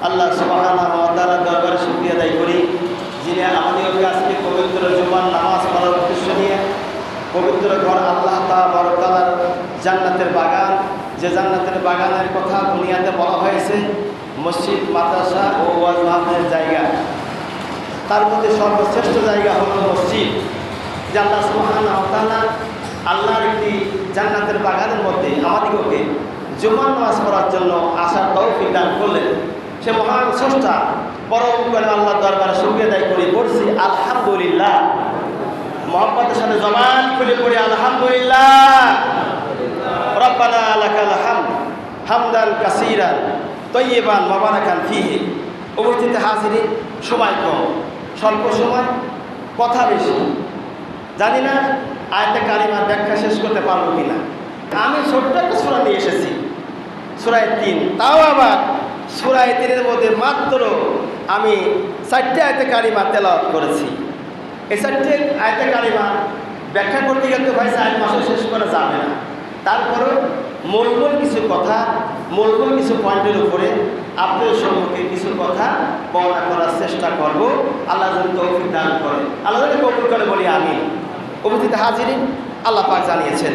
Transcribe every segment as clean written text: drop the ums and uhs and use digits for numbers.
আল্লাহ সুবহানাহু ওয়া তাআলার দরবারে শুকরিয়া আদায় করি, যিনি আমাদেরকে আজকে পবিত্র জুমার নামাজ পড়ার উদ্দেশ্য নিয়ে পবিত্র ঘর আল্লাহ তাআলার জান্নাতের বাগান, যে জান্নাতের বাগানের কথা দুনিয়াতে বলা হয়েছে, মসজিদ, মাদ্রাসা ও ওয়াজ মাহফিলের জায়গা, তার মধ্যে সর্বশ্রেষ্ঠ জায়গা হল মসজিদ। যে আল্লাহ সুবহানাহু ওয়া তাআলা আল্লাহর একটি জান্নাতের বাগানের মধ্যে আমাদিগকে জুমার নামাজ পড়ার জন্য আসার তৌফিক দান করলেন। সে মহান স্রষ্টা পরম করে আল্লাহর দরবারে শুকরিয়া আদায় করি, বলছি আলহামদুলিল্লাহ। মহব্বতের সাথে জবান খুলে পড়ি আলহামদুলিল্লাহ। রব্বানা লাকাল হামদ হামদান কাসীরান তয়্যিবান মুবারাকান ফীহি। উপস্থিত হাজিরিন, সময় কম, স্বল্প সময়, কথা বেশি। জানি না আয়াতে কারিমার ব্যাখ্যা শেষ করতে পারবো কিনা। আমি ছোট্ট একটা সূরা নিয়ে এসেছি, সূরা ৩। তাও আবার সূরা ৩-এর মধ্যে মাত্র আমি ৪টে আয়াতে কারিমা তেলাওয়াত করেছি। এই ৪টে আয়াতে কারিমা ব্যাখ্যা করতে গেলে তো ভাই ৪ মাসে শেষ করা যাবে না। তারপরেও মূল কিছু কথা, মূল কিছু পয়েন্টের উপরে আপনাদের সম্মুখে কিছু কথা বর্ণনা করার চেষ্টা করব। আল্লাহ যেন তৌফিক দান করে, আল্লাহ যেন কবুল করে, বলি আমিন। উপস্থিত হাজিরিন, আল্লাহ পাক জানিয়েছেন,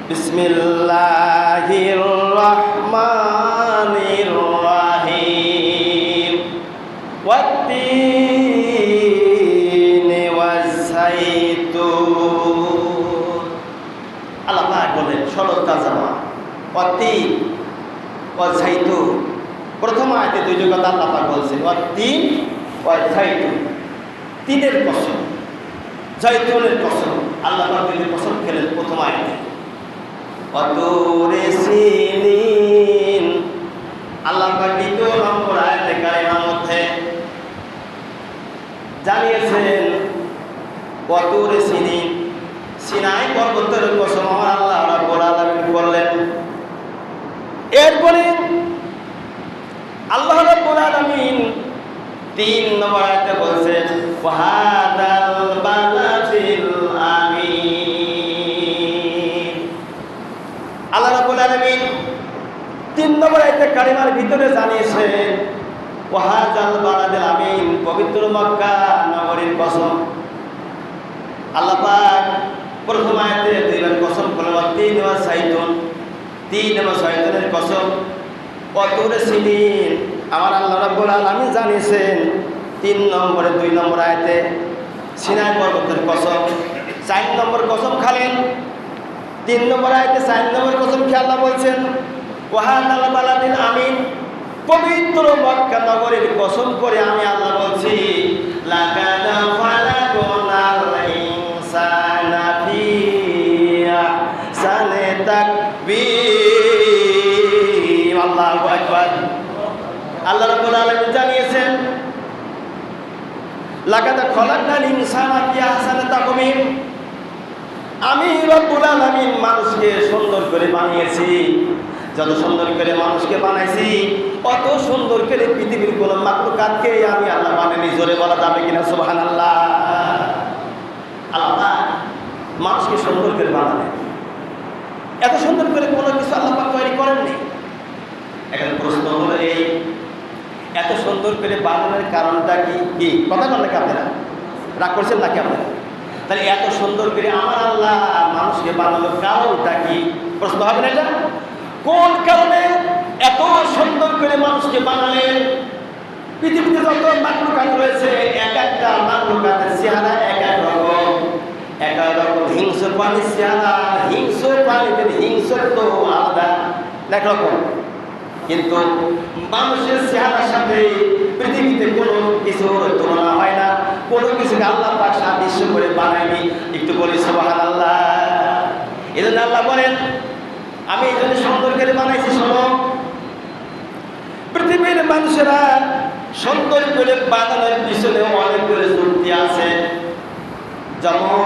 বিসমিল্লাহির রহমানির রহিম ওয়াত-তিনি ওয়াজ-যাইতুন। আল্লাহ পাক বলেন সরলতা জামা ওয়াত-তিন ওয়াজ-যাইতুন। প্রথম আয়াতে দুইটা কথা আল্লাহ পাক বলছেন, ওয়াত-তিন ওয়াজ-যাইতুন, তিনের কসম, জাইতুনের কসম। আল্লাহ পাক তিনের কসম খেলেন প্রথম আয়াতে। ওয়াতুরি সিনিন, আল্লাহ পাক দ্বিতীয় নম্বর আয়াতে কারিমার মধ্যে জানিয়েছেন ওয়াতুরি সিনিন, সিনাই পর্বতের কসম আমার আল্লাহ রাব্বুল আলামিন করলেন। এরপরে আল্লাহ রাব্বুল আলামিন ৩ নম্বর আয়াতে বলছেন ওয়াহাদাল বালাদিল আমিন। আল্লাহ রাব্বুল আলামিন ৩ নম্বর আয়াতে কারিমার ভিতরে জানিয়েছেন ওয়াহাদাল বালাদিল আমিন, পবিত্র মক্কা নগরীর কসম। আল্লাহ পাক প্রথম আয়াতে দুইবার কসম করলেন, ৩ ওয়াজ-যাইতুন, ৩ ওয়াজ-যাইতুনের কসম। ওয়াতুরি সিনিন, আমার আল্লাহ রাব্বুল আলামিন জানিয়েছেন ৩ নম্বরে ২ নম্বর আয়াতে সিনাই পর্বতের কসম। ৪ নম্বর কসম খালেন ৩ নম্বর আয়াতে ৪ নম্বর কসম খেয়ে আল্লাহ বলছেন ওয়াহাদাল বালাদিল আমিন, পবিত্র মক্কা নগরীর কসম করে আমি আল্লাহ বলছি লাকাদ খালাকনাল ইনসানা ফি আহসানি তাকবীর। আল্লাহু আকবার। আল্লাহ রাব্বুল আলামিন জানিয়েছেন লাকাদ খালাকনাল ইনসানা ফি আহসানি তাকবীর, আমি রব্বুল আলামিন মানুষকে সুন্দর করে বানিয়েছি। যত সুন্দর করে মানুষকে বানাইছি অত সুন্দর করে পৃথিবীর কোন মাখলুকাতকে আমি আল্লাহ বানাইনি। জোরে বলা যাবে কিনা সুবহানাল্লাহ। আল্লাহ মানুষকে সুন্দর করে বানালেন, এত সুন্দর করে কোনো কিছু আল্লাহ পাক তৈরি করেননি। এখন প্রশ্ন হলো এই এত সুন্দর করে বানানোর কারণটা কি? কথা বলেন আপনারা রাগ করছেন নাকি আপনারা? তাহলে এত সুন্দর করে আমার আল্লাহ মানুষকে বানানোর কারণটা কি? প্রশ্ন হবে না এটা? কোন কারণে এত সুন্দর করে মানুষকে বানালেন? পৃথিবীতে যত মাখলুকাত রয়েছে এক একটা মাখলুকাতের চেহারা এক এক রকম, এক এক রকম। হিংস্র প্রাণীর চেহারা, হিংস্র প্রাণীদের হিংস্রত্ব আলাদা এক রকম, কিন্তু মানুষের চেহারার সাথে পৃথিবীতে কোনো কিছুর তুলনা হয় না। কোনো কিছুকে আল্লাহ পাক সাদৃশ্য করে বানায়নি। একটু বলি সুবহানাল্লাহ। এই জন্য আল্লাহ বলেন আমি এই জন্য সুন্দর করে বানাইছি। শোনো, পৃথিবীর মানুষেরা সুন্দর করে বানানোর পিছনে অনেক করে যুক্তি আছে। যেমন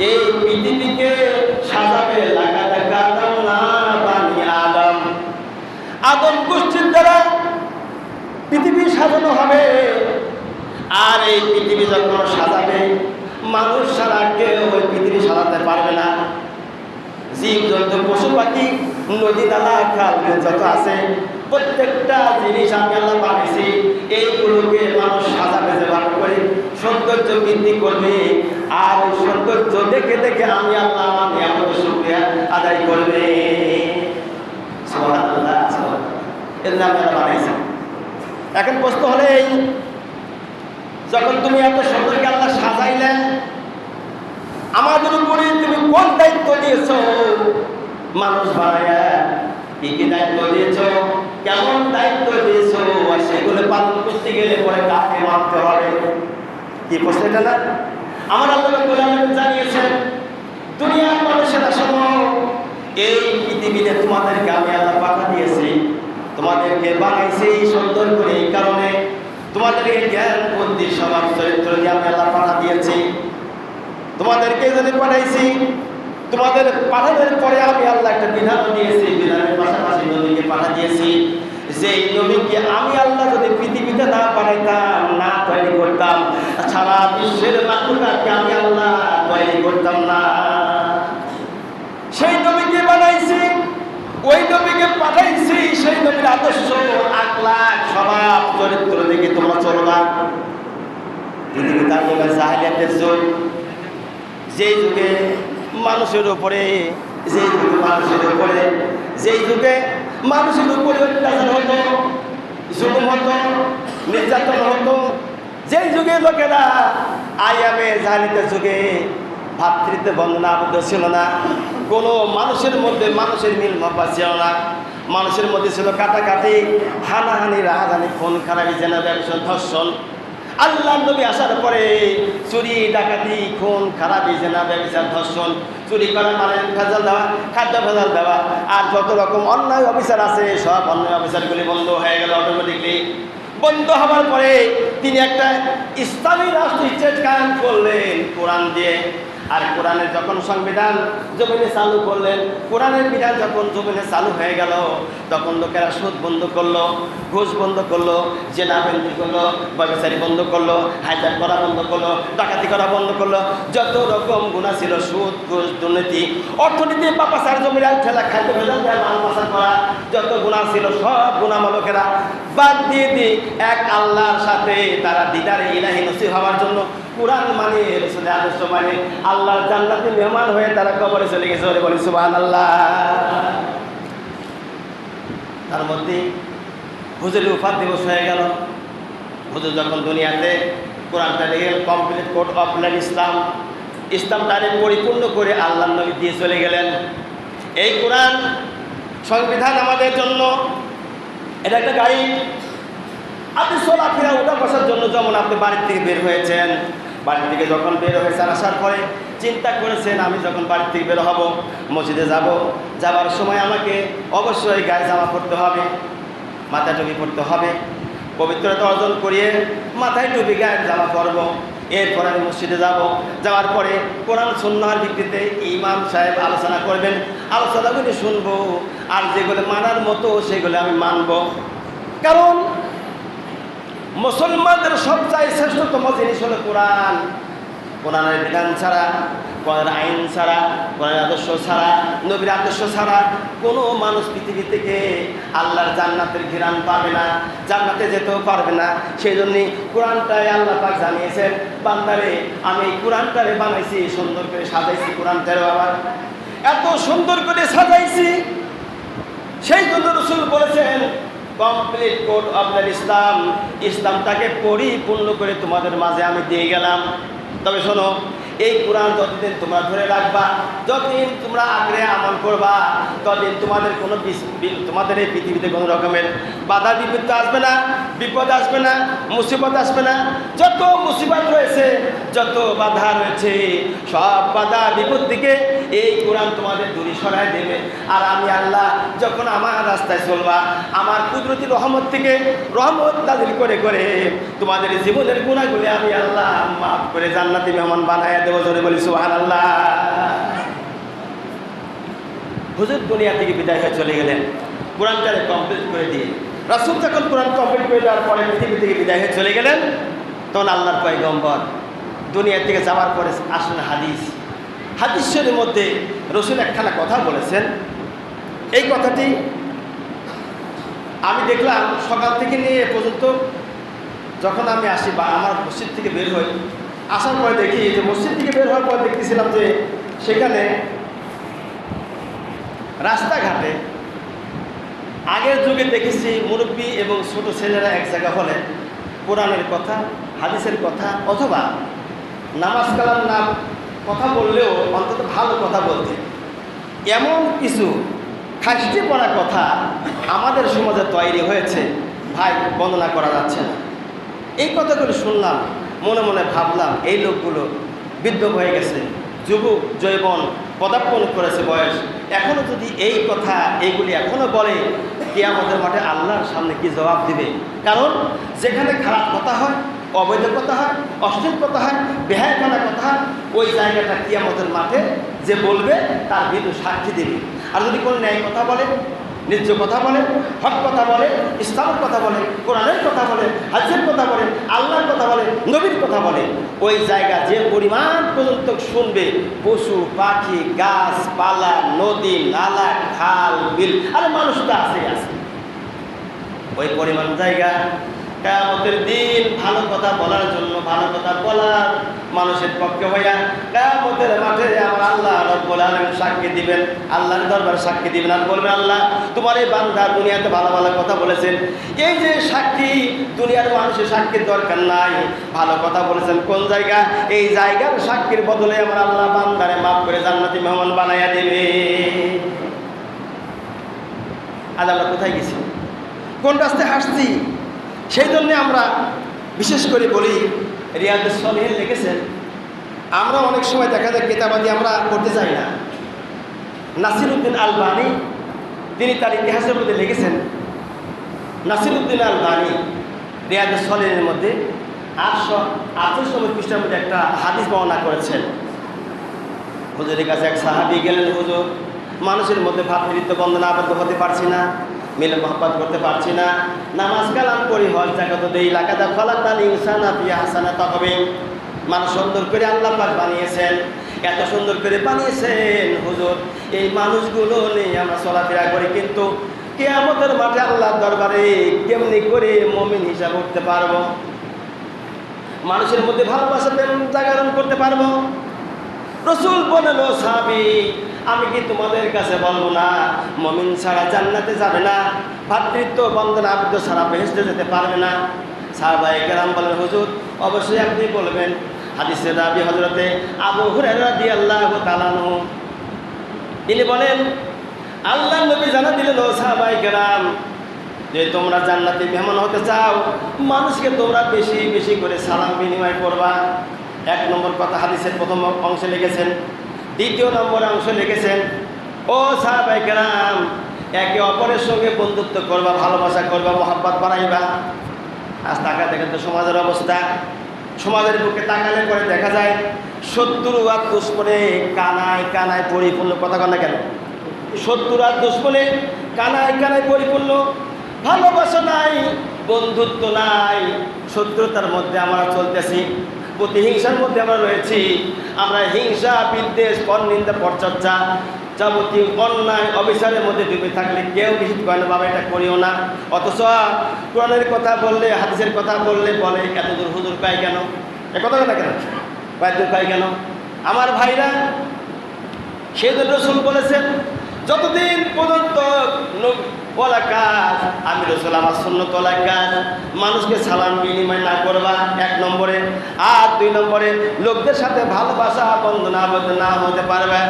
এই পৃথিবীকে সাজাবে লাগাতে কাদাম না বানি আদম, আদম গোষ্ঠীর দ্বারা পৃথিবী সাজানো হবে। আর এই পৃথিবী যখন সাজাবে মানুষ ছাড়া কেউ ওই পৃথিবী সাজাতে পারবে না। জীব জন্তু পশু পাখি নদী নালা খাল যত আছে প্রত্যেকটা জিনিস আমি আল্লাহ বানিয়েছি, এইগুলোকে মানুষ সাজাবে যেভাবে করে সৌন্দর্য বৃদ্ধি করবে, আর ওই সৌন্দর্য দেখে দেখে আমি আল্লাহ আমার নিয়ামতের শুকরিয়া আদায় করবে। সুবহানাল্লাহ, এর নাম আল্লাহ বানাইছে। এখন প্রশ্ন হলে এই, যখন তুমি এত সুন্দরকে আল্লাহ সাজাইলেন, আমাদের উপরে তুমি কোন দায়িত্ব দিয়েছ? মানুষ বানায়া কি কি দায়িত্ব দিয়েছ, কেমন দায়িত্ব দিয়েছ, আর সেগুলো পালন করতে গেলে পরে কাকে মানতে হবে? কি প্রশ্ন এটা না? আমার আল্লাহ জানিয়েছেন, দুনিয়ার মানুষেরা শোনো, এই পৃথিবীতে তোমাদেরকে আমি আল্লাহ পাঠা দিয়েছি, তোমাদেরকে বানাইছি সুন্দর করে এই কারণে, তোমাদেরকে জ্ঞান বুদ্ধি স্বভাব চরিত্র দিয়ে আমি আল্লাহ পাঠা দিয়েছি। তোমাদেরকে যদি পাঠাইছি, তোমাদের পাঠানোর পরে আমি আল্লাহ একটা বিধানও দিয়েছি, বিধানের পাশাপাশি নবীকে পাঠা দিয়েছি। যে নবীকে আমি আল্লাহ যদি পৃথিবীতে না পাঠাইতাম, না তৈরি করতাম, সারা বিশ্বের মাতৃকাকে আমি আল্লাহ তৈরি করতাম না। সেই নবীকে বানাইছি, ওই নবীকে পাঠাইছি, সেই নবীর আদর্শ, আখলাক, স্বভাব চরিত্র দেখে তোমরা চলবা। পৃথিবী তার জাহেলিয়াতের যুগ, যেই যুগে মানুষের উপরে অত্যাচার হতো, জুলুম হতো, নির্যাতন হতো, যেই যুগে লোকেরা আইয়ামে জাহেলিয়াতের যুগে ভাতৃত্ব বন্ধনা আবদ্ধ ছিল না, কোনো মানুষের মধ্যে মানুষের মিল মহব্বত ছিল না, মানুষের মধ্যে ছিল কাটাকাটি, হানাহানি, রাহাজানি, খুন খারাপি, জেনা, ব্যবসা, ধর্ষণ। আল্লাহ নবী আসার পরে চুরি, ডাকাতি, খুন খারাপি, জেনা, ব্যবসা, ধর্ষণ, চুরি করা, মানে ভেজাল দেওয়া, খাদ্য ভেজাল দেওয়া, আর যত রকম অন্যায় অফিসার আছে সব অন্যায় অফিসারগুলি বন্ধ হয়ে গেল অটোমেটিকলি। বন্ধ হওয়ার পরে তিনি একটা ইসলামী রাষ্ট্র স্টেট কায়েম করলেন কোরআন দিয়ে। আর কোরআনের যখন সংবিধান জমিনে চালু করলেন, কোরআনের বিধান যখন জমিনে চালু হয়ে গেল, তখন লোকেরা সুদ বন্ধ করলো, ঘুষ বন্ধ করলো, জেনাবন্দি করলো, ব্যবসায়ী বন্ধ করলো, হাইজাক করা বন্ধ করলো, ডাকাতি করা বন্ধ করলো, যত রকম গুণা ছিল, সুদ, ঘুষ, দুর্নীতি, অর্থনীতি, পাপাচার, জমিরান ঠেলা, খাদ্য ভেজাল, মাল পাচার করা, যত গুণা ছিল সব গুণামা লোকেরা বাদ দিয়ে এক আল্লাহর সাথে তারা দিদারে ইলাহি নসিব হওয়ার জন্য কোরআন মানে, রাসূলের আদর্শ মানে, আল্লাহর জান্নাতে মেহমান হয়ে তারা কবরে চলে গেছে। ওরে বলি সুবহানাল্লাহ। তার মধ্যে হুজুরের উফাত দিবস হয়ে গেল। হুজুর যখন দুনিয়াতে কোরআনটা লিখে কমপ্লিট কোড অফ ইসলাম, ইসলামটাকে পরিপূর্ণ করে আল্লাহর নবী দিয়ে চলে গেলেন। এই কোরআন সংবিধান আমাদের জন্য এটা একটা গাড়ি। আপনি চলাফেরা ওঠা বসার জন্য যেমন আপনি বাড়ির থেকে বের হয়েছেন, বাড়ি থেকে যখন বের হয়েছেন আসার পরে চিন্তা করেছেন আমি যখন বাড়ি থেকে বের হব, মসজিদে যাব, যাবার সময় আমাকে অবশ্যই গায়ে জামা পরতে হবে, মাথায় টুপি পরতে হবে, পবিত্রতা অর্জন করিয়ে মাথায় টুপি গায়ে জামা পরব। এরপর আমি মসজিদে যাব, যাওয়ার পরে কোরআন সুন্নাহর ভিত্তিতে ইমাম সাহেব আলোচনা করবেন, আলোচনাগুলি শুনবো, আর যেগুলো মানার মতো সেগুলো আমি মানব। কারণ মুসলমানদের সবচেয়ে শ্রেষ্ঠতম জিনিস হলো কোরআন। কোরআনের বিধান ছাড়া, কোরআনের আইন ছাড়া, কোরআনের আদর্শ ছাড়া, নবীর আদর্শ ছাড়া কোনো মানুষ পৃথিবী থেকে আল্লাহর জান্নাতের ঘিরান পাবে না, জান্নাতে যেতেও পারবে না। সেই জন্যই কোরআনটাই আল্লাহ পাক জানিয়েছেন, বান্দারে আমি এই কোরআনটারে বানাইছি, সুন্দর করে সাজাইছি। কোরআনটারে আবার এত সুন্দর করে সাজাইছি, সেই জন্য রাসূল বলেছেন কমপ্লিট কোড অফ ইসলাম, ইসলামটাকে পরিপূর্ণ করে তোমাদের মাঝে আমি দিয়ে গেলাম। তবে শোনো, এই কোরআন যতদিন তোমরা ধরে রাখবা, যতদিন তোমরা আগ্রে আমল করবা, ততদিন তোমাদের কোনো তোমাদের এই পৃথিবীতে কোনো রকমের বাধা বিপত্তি আসবে না, বিপদ আসবে না, মুসিবত আসবে না। যত মুসিবত রয়েছে, যত বাধা রয়েছে, সব বাধা বিপত্তিকে এই কোরআন তোমাদের দূরে সরায় দেবে। আর আমি আল্লাহ যখন আমার রাস্তায় চলবা, আমার কুদরতি রহমত থেকে রহমত নাযিল করে করে তোমাদের জীবনের গুনাহগুলি আমি আল্লাহ মাফ করে জান্নাতি মেহমান বানায় দেবো। জোরে বলি সুবহানাল্লাহ। হুজুর দুনিয়া থেকে বিদায় হয়ে চলে গেলেন কোরআনটারে কমপ্লিট করে দিয়ে। রাসূল যখন কোরআন কমপ্লিট করে দেওয়ার পরে পৃথিবী থেকে বিদায় হয়ে চলে গেলেন, তখন আল্লাহর পয়গম্বর দুনিয়া থেকে যাওয়ার পরে আসলেন হাদিসের মধ্যে রাসূল একখানা কথা বলেছেন। এই কথাটি আমি দেখলাম সকাল থেকে নিয়ে এ পর্যন্ত যখন আমি আসি বা আমার মসজিদ থেকে বের হই, আসার পরে দেখি যে মসজিদ থেকে বের হওয়ার পর দেখতেছিলাম যে সেখানে রাস্তাঘাটে আগের যুগে দেখেছি মুরব্বী এবং ছোট ছেলেরা এক জায়গা হলে কোরআনের কথা, হাদিসের কথা অথবা নামাজ কালাম নাম কথা বললেও অন্তত ভালো কথা বলতে, এমন কিছু খাসটি পড়া কথা আমাদের সমাজে তৈরি হয়েছে ভাই, বর্ণনা করা যাচ্ছে না। এই কথাগুলো শুনলাম, মনে মনে ভাবলাম এই লোকগুলো বৃদ্ধ হয়ে গেছে, যুবক যৌবন পদার্পণ করেছে বয়স, এখনও যদি এই কথা এইগুলি এখনও বলে, কিয়ামতের মাঠে আল্লাহর সামনে কি জবাব দিবে? কারণ যেখানে খারাপ কথা হয়, অবৈধ কথা হয়, অশ্লীল কথা হয়, বেহায়াপনা কথা হয়, ওই জায়গাটা কিয়ামতের মাঠে যে বলবে তার বিরুদ্ধে সাক্ষী দেবে। আর যদি কোনো ন্যায় কথা বলে, ন্যায্য কথা বলে, হক কথা বলে, ইসলামের কথা বলে, কোরআনের কথা বলে, হাদিসের কথা বলে, আল্লাহর কথা বলে, নবীর কথা বলে, ওই জায়গা যে পরিমাণ পর্যন্ত শুনবে, পশু পাখি গাছপালা নদী নালা খাল বিল, আর মানুষ তো আছে, ওই পরিমাণ জায়গা কিয়ামতের দিন ভালো কথা বলার জন্য, ভালো কথা বলার মানুষের পক্ষে হইয়া কিয়ামতের মাঠে আমার আল্লাহ রব্বুল আলামিন সাক্ষী দিবেন, আল্লাহর দরবারে সাক্ষী দিবেন আর বলবেন, আল্লাহ তোমার এই বান্দা দুনিয়াতে ভালো ভালো কথা বলেছেন, এই যে সাক্ষী দুনিয়ার মানুষের সাক্ষীর দরকার নাই, ভালো কথা বলেছেন কোন জায়গা, এই জায়গার সাক্ষীর বদলে আমার আল্লাহ বান্দারে মাফ করে জান্নাতি মেহমান বানাইয়া দেবে। আজ আমরা কোথায় গেছি, কোন রাস্তায় হাসছি? সেই জন্যে আমরা বিশেষ করে বলি, রিয়াদুস সলিহিন লিখেছেন, আমরা অনেক সময় দেখা যায় কিতাবাদি আমরা পড়তে চাই না। নাসিরউদ্দিন আলবানী তিনি তার ইতিহাসের মধ্যে লিখেছেন, নাসিরউদ্দিন আলবানী রিয়াদুস সলিহিনের মধ্যে 828 নম্বর পৃষ্ঠার মধ্যে একটা হাদিস বর্ণনা করেছেন। হুজুরের কাছে এক সাহাবী গেলেন, হুজুর মানুষের মধ্যে ভ্রাতৃত্ব বন্ধনে আবদ্ধ হতে পারছি না, মিলে মহব্বত করতে পারছি না, নামাজ কালাম করি, হজ জাকাত দেই, লাকাদা খালাকাল ইনসানা ফি আহসানি তাকওয়িম, মানুষ সুন্দর করে আল্লাহ পাক বানিয়েছেন, এত সুন্দর করে বানিয়েছেন হুজুর, এই মানুষগুলো নিয়ে আমরা চলাফেরা করি, কিন্তু কিয়ামতের মাঠে আল্লাহর দরবারে কেমনি করে মুমিন হিসাবে উঠতে পারবো, মানুষের মধ্যে ভালোবাসা প্রেম জাগরণ করতে পারবো? রাসূল বললেন, ও সাহাবী, আমি কি তোমাদের কাছে বলবো না মুমিন ছাড়া জান্নাতে যাবে না, ভ্রাতৃত্ব বন্ধন আবদ্ধ ছাড়া বেহেশতে যেতে পারবে না? সাহাবায়ে কেরাম বলেন, হুজুর অবশ্যই আপনি বলবেন। হাদিসের রাবি হযরতে আবু হুরায়রা রাদিয়াল্লাহু তাআলা আনহু তিনি বলেন, আল্লাহর নবী জানা দিলেন, ও সাহাবায়ে কেরাম, যে তোমরা জান্নাতি মেহমান হতে চাও, মানুষকে তোমরা বেশি বেশি করে সালাম বিনিময় করবা। 1 নম্বর কথা হাদিসের প্রথম অংশে লিখেছেন। 2 নম্বর অংশ লিখেছেন, ও সাহাবায়ে কেরাম, একে অপরের সঙ্গে বন্ধুত্ব করবা, ভালোবাসা করবা, মহব্বত বাড়াইবা। আজ তাকা দেখেন তো সমাজের অবস্থা, সমাজের বুকে তাকালে করে দেখা যায় 70 আর দুশ্মনে কানায় কানায় পরিপূর্ণ। কথা কন না কেন? 70 আর দুশ্মনে কানায় কানায় পরিপূর্ণ, ভালোবাসা নাই, বন্ধুত্ব নাই, শত্রুতার মধ্যে আমরা চলতেছি, প্রতিহিংসার মধ্যে আমরা রয়েছি। আমরা হিংসা বিদ্বেষ পরনিন্দা পরচর্চা যাবতীয় অন্যায় অবিচারের মধ্যে ডুবে থাকলে কেউ নিষেধ করে না, বাবা এটা করিও না। অথচ কোরআনের কথা বললে, হাদিসের কথা বললে বলে এত দূর হুজুর পাই কেন? এ কথা না কেন দূর পাই কেন? আমার ভাইরা, সেই জন্য রাসূল বলেছেন, যতদিন পর্যন্ত বলা কাজ আমি রাসূল আমার সুন্নত ওয়ালা কাজ, মানুষকে সালাম বিনিময় না করবা 1 নম্বরে, আর 2 নম্বরে লোকদের সাথে ভালোবাসা বন্ধন আবদ্ধ না হতে পারবে,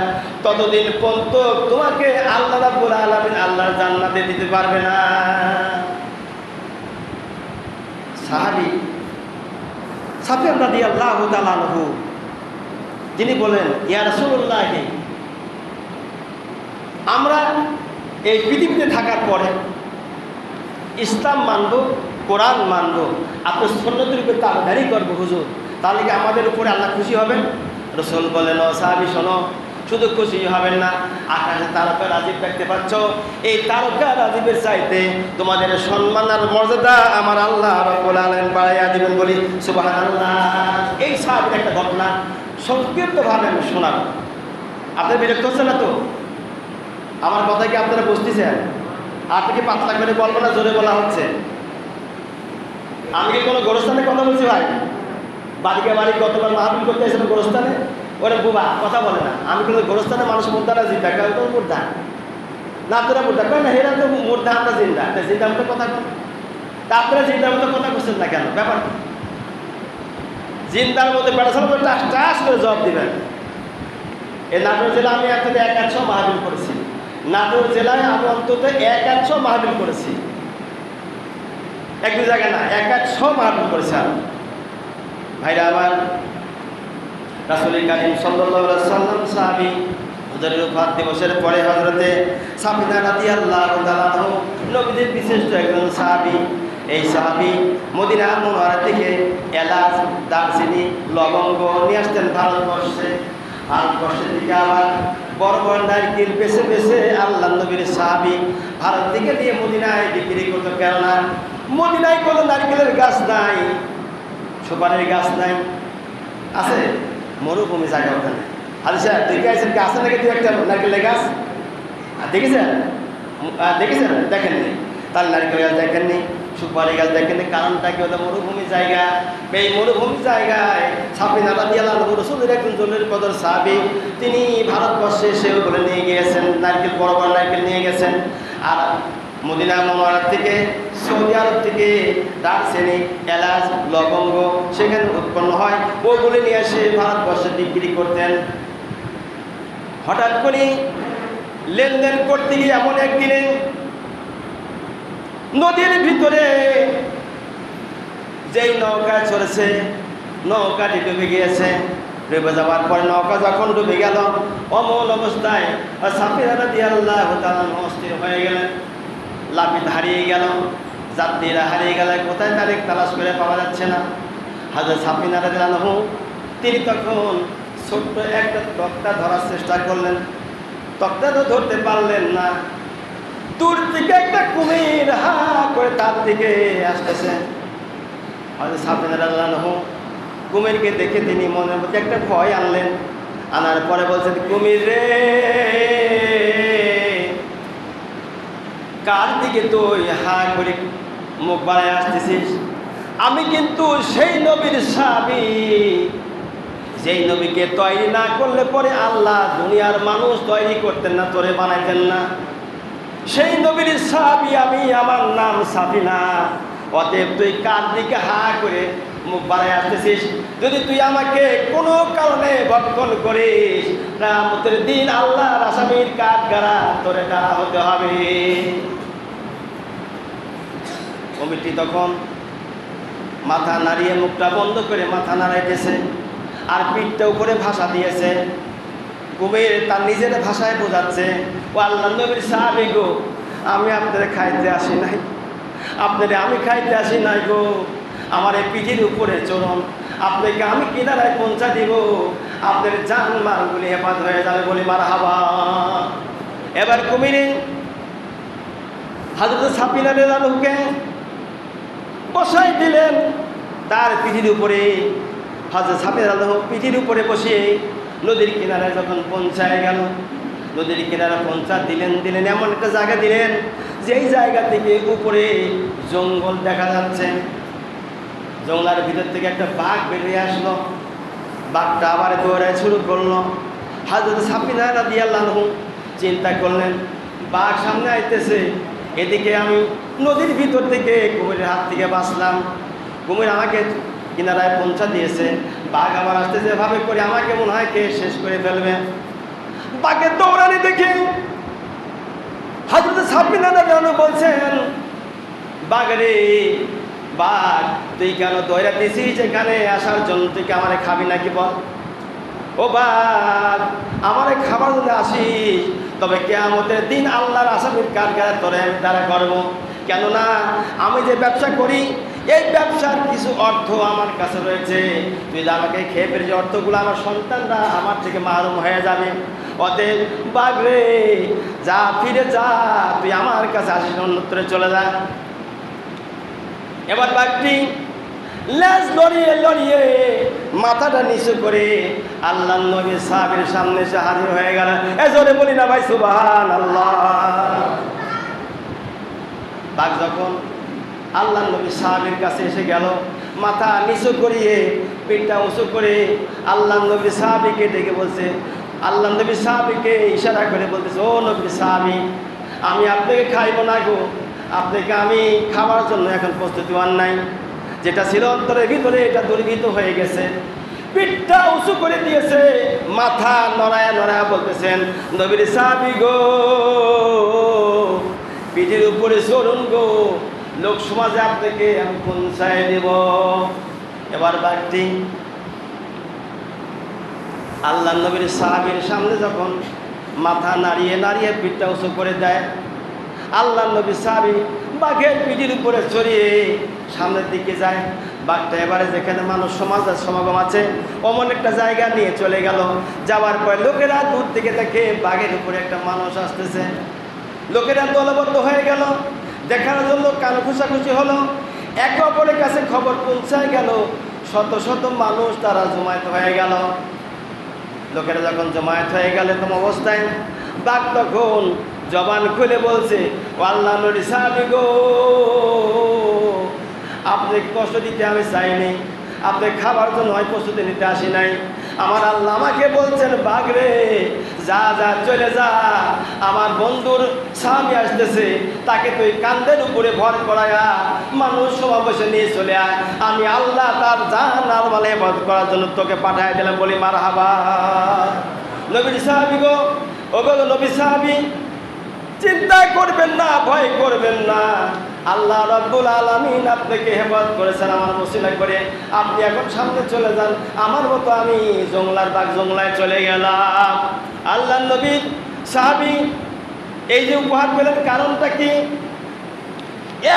ততদিন পর্যন্ত তোমাকে আল্লাহ রাব্বুল আলামিন আল্লাহর জান্নাতে দিতে পারবে না। সাহাবী সাফিয়ান রাদিয়াল্লাহু তাআলা আনহু যিনি বলেন, ইয়া রাসূলুল্লাহ, আমরা এই পৃথিবীতে থাকার পরে ইসলাম মানব, কোরআন মানব, আপনার সুন্নতের উপরে তাবেদারি করব হুজুর, তাহলে কি আমাদের উপরে আল্লাহ খুশি হবেন? রাসূল বলেন, ও সাহাবী শোনো, শুধু খুশি হবেন না, আকাশে তারকা রাজীব দেখতে পাচ্ছ, এই তারকা রাজীবের চাইতে তোমাদের সম্মান আর মর্যাদা আমার আল্লাহ রাব্বুল আলামিন বাড়াইয়া দিবেন বলি সুবহানাল্লাহ। এই সাহাবীর একটা ঘটনা সংক্ষিপ্তভাবে আমি শোনাব। আপনার বিরক্ত হচ্ছে না তো? আমার কথা কি আপনারা বুঝতেছেন? আপনি কি পাতলা করে বলবো না জোরে বলা হচ্ছে? আমি কি কোনো গোরস্থানের কথা বলছি ভাই? বাড়িকে বাড়ি কতবার মাহফিল করতে এসেছেন গোরস্থানে? ওরে বুবা কথা বলে না। আমি কিন্তু গোরস্থানে মানুষ মুদ্রা জিন্দা, কেউ তো মুদ্রা না, তোরা মুদ্রা কয় না, হেরা তো মুদ্রা, আমরা জিন্দা। জিন্দার মতো কথা কন, তা আপনারা জিন্দার মতো কথা করছেন না কেন? ব্যাপার জিন্দার মধ্যে বেড়াশোনা করে টাস টাস করে জবাব দিবেন। এই নাটোর জেলা আমি আপনাদের 100 মাহফিল করেছি। নাটোর জেলায় আমি অন্তত 100 মাহফিল করেছি, এক দু জায়গায় না, 100 মাহফিল করেছি। আর ভাইরা আমার, রাসূল কারীম সাল্লাল্লাহু আলাইহি ওয়াসাল্লাম সাহাবী হুজুরের ওফাত দিবসের পরে হযরতে সাফিনা রাদিয়াল্লাহু তাআলা নবীদের বিশিষ্ট একজন সাহাবী। এই সাহাবী মদিনা মুনাওয়ারা থেকে এলাচ, দারচিনি, লবঙ্গ নিয়ে আসতেন ভারতবর্ষে। ভারতবর্ষের দিকে আবার বড় বড় নারকেল বেছে বেছে আল্লাহ নবীর সাহাবী ভারত থেকে দিয়ে মদিনায় বিক্রি করতো। কেননা মদিনায় কোনো নারকেলের গাছ নাই, সুপারির গাছ নাই, আছে মরুভূমি জায়গা ওখানে। আচ্ছা তুই গেছেন কি, আছে নাকি 2-1টা নারকেলের গাছ? দেখেছেন? দেখেছেন? দেখেননি? তার নারকেল গাছ দেখেননি, সুপারি গাছ দেখেননি। কারণটা কি? ওটা মরুভূমি জায়গা। এই মরুভূমি জায়গায় সাফিনা রাদিয়াল্লাহু আনহা রাসূলের একজন জলিল কদর সাহাবী, তিনি ভারতবর্ষে এসেও বলে নিয়ে গিয়েছেন নারকেল, বড় বড় নারকেল নিয়ে গেছেন। আর মদিনা মুনাওয়ারা থেকে, সৌদি আরব থেকে দারচিনি, এলাচ, লবঙ্গ সেখানে উৎপন্ন হয়, ওগুলি নিয়ে এসে ভারতবর্ষে বিক্রি করতেন। হঠাৎ করে লেনদেন করতে গিয়ে এমন একদিনে নদীর ভিতরে যেই নৌকা চলেছে, নৌকাটি ডুবে গিয়েছে। ডুবে যাওয়ার পরে নৌকা যখন ডুবে গেল, অমল অবস্থায় সাফিনা রাদিয়াল্লাহু তাআলা অস্থির হয়ে গেলেন। লাপিত হারিয়ে গেল, যাত্রীরা হারিয়ে গেলে কোথায় তারিখ তালাশ করে পাওয়া যাচ্ছে না। হযরত সাফিনা রাদিয়াল্লাহু আনহু তিনি তখন ছোট্ট একটা তক্তা ধরার চেষ্টা করলেন, তক্তা তো ধরতে পারলেন না। দূর থেকে একটা কুমির হা করে তার দিকে আসতেছে। হযরত সাফিনা রাদিয়াল্লাহু আনহু কুমিরকে দেখে তিনি মনের মধ্যে একটা ভয় আনলেন। আনার পরে বলছেন, কুমির রে, কার দিকে তুই হা করে মুখ বাড়ায় আসতেছিস? আমি কিন্তু সেই নবীর সাহাবী, যেই নবীকে তৈরি না করলে পরে আল্লাহ দুনিয়ার মানুষ তৈরি করতেন না, তোরে বানাইতেন না। সেই নবীর সাহাবী আমি, আমার নাম সাফিনা। অতএব তুই কার দিকে হা করে মুখ বাড়ায় আসতেছিস? যদি তুই আমাকে কোনো কারণে ভক্ষণ করিস, কিয়ামতের দিন আল্লাহর আসামির কাঠগড়া তোরে দ্বারা হতে হবে। কমিটি তখন মাথা নাড়িয়ে, মুখটা বন্ধ করে মাথা নাড়াইতেছে আর পিঠটা উপরে ভাষা দিয়েছে। কুমির তার নিজের ভাষায় বোঝাচ্ছে, ও আল্লাহ নবীর সাহাবী গো, আমি আপনাদের খাইতে আসি নাই, আপনাদের আমি খাইতে আসি নাই গো। আমার এই পিঠির উপরে চরণ, আপনাকে আমি কিনারায় পৌঁছা দিব, আপনাদের জান মালগুলি হেফাজত হয়ে যাবে, বলি মারহাবা। এবার কুমিরে হযরত সাফিনা রাদিয়াল্লাহু আনহুকে বসাই দিলেন তার পিঠির উপরে। হযরত সাফিনা রাদিয়াল্লাহু আনহু পিঠির উপরে বসিয়ে নদীর কিনারায় যখন পৌঁছায় গেল, নদীর কিনারা পৌঁছা দিলেন এমন একটা জায়গা দিলেন যেই জায়গা থেকে উপরে জঙ্গল দেখা যাচ্ছে। জঙ্গলের ভিতর থেকে একটা বাঘ বেরিয়ে আসলো। বাঘটা আবার দৌড়ায় শুরু করলো। হযরত সাফিনা রাদিয়াল্লাহু আনহু চিন্তা করলেন, বাঘ সামনে আইতেছে, এদিকে আমি নদীর ভিতর থেকে কুমিরের হাত থেকে বাঁচলাম, কুমির আমাকে কিনারায় পৌঁছা দিয়েছে, বাঘ আবার আসতেছে, এভাবে করে আমাকে মনে হয় কে শেষ করে ফেলবে। বাঘের দৌড়ানি দেখে হযরত সাফিনা রাদিয়াল্লাহু আনহু বলছেন, বাঘ রে, বাঘ তুই কেন দৌড়া দিছিস এখানে আসার জন্য? তুই কি আমারে খাবি নাকি বল? ও বাঘ, আমারে খাবার জন্য আসিস, তবে কিয়ামতের দিন আল্লাহর আসামির কাঠগড়ায় তোরে আমি দাঁড়া করবো। কেননা আমি যে ব্যবসা করি, এই ব্যবসার কিছু অর্থ আমার কাছে রয়েছে। তুই আমাকে খেয়ে ফেলে যে অর্থগুলো আমার সন্তানরা আমার থেকে মাহরুম হয়ে যাবে। অতএব বাঘ রে, যা, ফিরে যা, তুই আমার কাছে আসিস, অন্যত্রে চলে যা। এবার বাঘটি লেজ লড়িয়ে মাথাটা নিচু করে আল্লাহ নবী সাহাবীর সামনে এসে হাজির হয়ে গেল। এ জোরে বলি না ভাই সুবহানাল্লাহ। বাঘ যখন আল্লাহ নবী সাহাবীর কাছে এসে গেল, মাথা নিচু করিয়ে পিঠটা উঁচু করে আল্লাহ নবী সাহাবীকে ডেকে বলছে, আল্লাহ নবী সাহাবীকে ইশারা করে বলতেছে, ও নবী সাহাবী, আমি আপনাকে খাইব না গো, আপনাকে আমি খাবার জন্য এখন প্রস্তুতি হন নাই। যেটা ছিল অন্তরের ভিতরে এটা দুর্বৃত হয়ে গেছে। পিঠটা উঁচু করে দিয়েছে, মাথা নড়ায়া নড়ায়া বলতেছেন, নবীর সাহাবী গো, পিঠের উপরে চড়ুন গো, লোক সমাজে আপনাকে আমি পৌঁছায় দেব। এবার বাঘটি আল্লাহ নবীর সাহাবীর সামনে যখন মাথা নাড়িয়ে নাড়িয়ে পিঠটা উঁচু করে দেয়, আল্লাহ নবী সাহাবী বাঘের পিঠের উপরে চড়িয়ে সামনের দিকে যায়। বাঘটা এবারে যেখানে মানুষ সমাজের সমাগম আছে অমন একটা জায়গা নিয়ে চলে গেল। যাওয়ার পর লোকেরা দূর থেকে দেখে বাঘের উপরে একটা মানুষ আসতেছে। লোকেরা দলবদ্ধ হয়ে গেল, দেখার জন্য কান খুশাখুশি হলো, একে অপরের কাছে খবর পৌঁছায় গেল। শত শত মানুষ তারা জমায়েত হয়ে গেল। লোকেরা যখন জমায়েত হয়ে গেল এরকম অবস্থায় বাঘ তখন জবান খুলে বলছে, ও আল্লাহ নবী সাহাবী গো, আপনাকে কষ্ট দিতে আমি চাইনি, আপনি খাবার জন্য হয় প্রস্তুতি নিতে আসি নাই। আমার আল্লাহ আমাকে বলছেন, বাঘ রে যা যা চলে যা, আমার বন্ধুর স্বামী আসতেছে, তাকে তুই কান্দের উপরে ভর করায়া মানুষ সমাবেশে নিয়ে চলে আয়, আমি আল্লাহ তার জান আর মালে বধ করার জন্য তোকে পাঠায় দিলাম। বলি মারহাবা। নবীর সাহাবী গো, ও গো নবী সাহাবী, চিন্তা করবেন না, ভয় করবেন না, আল্লাহ রাব্বুল আলামিন আপনাকে হেফাজত করেছেন আমার ওসিলা করে। আপনি এখন সামনে চলে যান, আমার মতো আমি জংলার বাঘ জংলায় চলে গেলাম। আল্লাহ নবী সাহাবী এই যে উপহার পেলেন, কারণটা কি?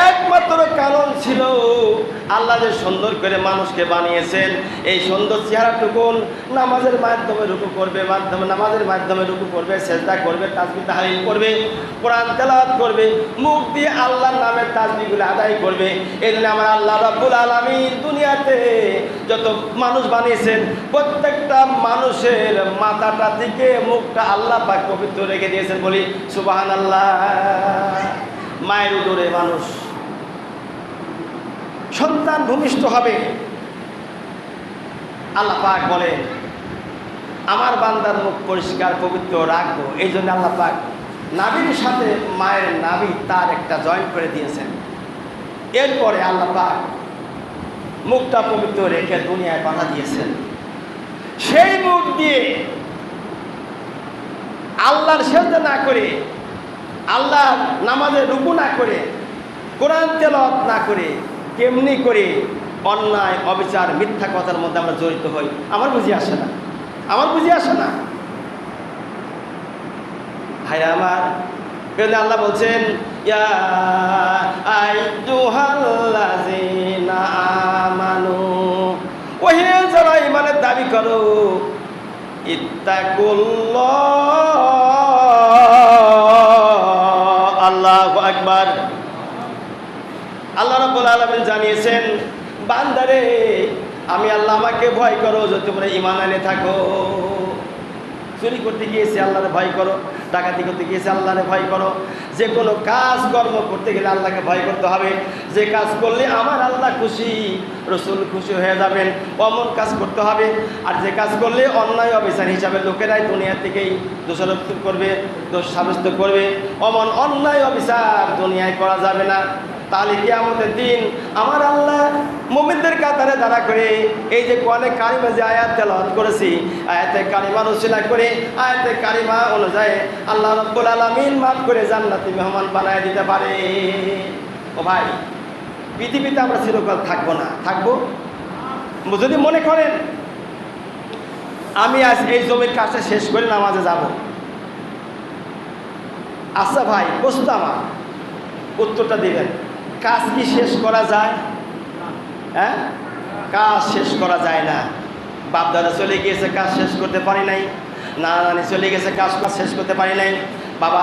একমাত্র কারণ ছিল আল্লাহ যে সুন্দর করে মানুষকে বানিয়েছেন, এই সুন্দর চেহারাটুকুন নামাজের মাধ্যমে রুকু করবে, নামাজের মাধ্যমে রুকু করবে, সেজদা করবে, তাসবিহ তাহলিল করবে, কোরআন তেলাওয়াত করবে, মুখ দিয়ে আল্লাহর নামের তাসবিহগুলো আদায় করবে। এই জন্য আমার আল্লাহ রাব্বুল আলামিন দুনিয়াতে যত মানুষ বানিয়েছেন প্রত্যেকটা মানুষের মাথাটা থেকে মুখটা আল্লাহ পাক পবিত্র রেখে দিয়েছেন। বলি সুবহানাল্লাহ। মায়ের উদরে মানুষ সন্তান ভূমিষ্ঠ হবে, আল্লাহ পাক বলেন আমার বান্দার মুখ পরিষ্কার পবিত্র রাখবো। এই জন্য আল্লাহ পাক নাভির সাথে মায়ের নাভি তার একটা জয়েন্ট করে দিয়েছেন। এরপরে আল্লাহ পাক মুখটা পবিত্র রেখে দুনিয়ায় পাঠা দিয়েছেন। সেই মুখ দিয়ে আল্লাহর সেজদা না করে, আল্লাহ নামাজে রুকু না করে, কোরআন তেলাওয়াত না করে কেমনি করে অন্যায় অবিচার মিথ্যা কথার মধ্যে আমরা জড়িত হই? আমার বুঝি আসে না, আমার বুঝি আসে না। ভাইরা আমার, আল্লাহ বলছেন, ইয়া আইয়ুহাল্লাযীনা আমানু, ওহে যারা ঈমানের দাবি করো, ইত্তাকুল্লাহ, আল্লাহু আকবার। আল্লাহ রাব্বুল আলামিন জানিয়েছেন, বান্দারে আমি আল্লাহ আমাকে ভয় করো যদি তোমরা ঈমান আনে থাকো। চুরি করতে গিয়েছে আল্লাহরে ভয় করো, ডাকাতি করতে গিয়েছে আল্লাহরে ভয় করো। যে কোনো কাজ কর্ম করতে গেলে আল্লাহকে ভয় করতে হবে। যে কাজ করলে আমার আল্লাহ খুশি, রসুল খুশি হয়ে যাবেন, অমন কাজ করতে হবে। আর যে কাজ করলে অন্যায় অবিচার হিসাবে লোকেরাই দুনিয়া থেকেই দোষারোপ করবে, দোষ সাব্যস্ত করবে, অমন অন্যায় অবিচার দুনিয়ায় করা যাবে না। তাহলে কিয়ামতের দিন আমার আল্লাহ মুমিনদের কাতারে দাঁড়া করে এই যে কোরআনে কারিমা যে আয়াত তেলাওয়াত করেছি, আয়াতে কারিমা রচনা করে আয়াতে কারিমা অনুযায়ী আল্লাহ রাব্বুল আলামিন মাফ করে জান্নাতি মেহমান বানায় দিতে পারে। ও ভাই, পৃথিবীতে আমরা চিরকাল থাকবো না, থাকবো যদি মনে করেন আমি আজ এই জমির কাজটা শেষ করে নামাজে যাব, আচ্ছা ভাই প্রশ্ন আমার, উত্তরটা দিবেন, কাজ কি শেষ করা যায়? হ্যাঁ, কাজ শেষ করা যায় না। বাপদাদা চলে গিয়েছে, কাজ শেষ করতে পারি নাই। নানা নানি চলে গেছে, কাজ শেষ করতে পারি নাই। বাবা